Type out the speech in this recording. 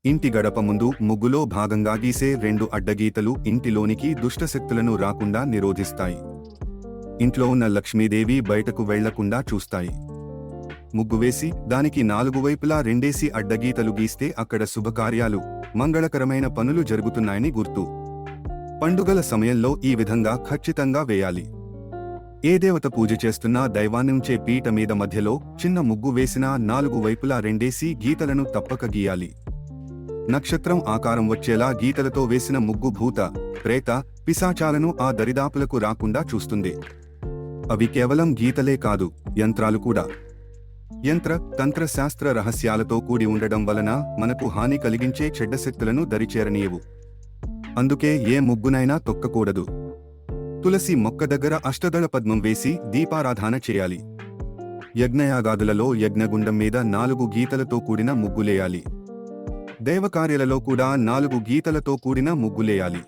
ఇంటి గడప ముందు ముగ్గులో భాగంగా గీసే 2 అడ్డగీతలు ఇంటిలోనికి దుష్టశక్తులను రాకుండా నిరోధిస్తాయి. ఇంట్లో ఉన్న లక్ష్మీదేవి బయటకు వెళ్లకుండా చూస్తాయి. ముగ్గు వేసి దానికి 4 వైపులా 2 అడ్డగీతలు గీస్తే అక్కడ శుభకార్యాలు, మంగళకరమైన పనులు జరుగుతున్నాయని గుర్తు. పండుగల సమయంలో ఈ విధంగా ఖచ్చితంగా వేయాలి. ఏ దేవత పూజ చేస్తున్నా దైవాన్నుంచే పీట మీద మధ్యలో చిన్న ముగ్గు వేసినా 4 వైపులా 2 గీతలను తప్పక గీయాలి. నక్షత్రం ఆకారం వచ్చేలా గీతలతో వేసిన ముగ్గు భూత, ప్రేత, పిశాచాలను ఆ దరిదాపులకు రాకుండా చూస్తుంది. అవి కేవలం గీతలే కాదు, యంత్రాలు కూడా. యంత్ర, తంత్ర శాస్త్ర రహస్యాలతో కూడి ఉండడం వలన మనకు హాని కలిగించే చెడ్డశక్తులను దరిచేరనీయవు. అందుకే ఏ ముగ్గునైనా తొక్కకూడదు. తులసి మొక్క దగ్గర అష్టదళ పద్మం వేసి దీపారాధన చేయాలి. యజ్ఞయాగాదులలో యజ్ఞగుండం మీద 4 గీతలతో కూడిన ముగ్గులేయాలి. దైవకార్యాలలో కూడా 4 గీతలతో కూడిన ముగ్గులేయాలి.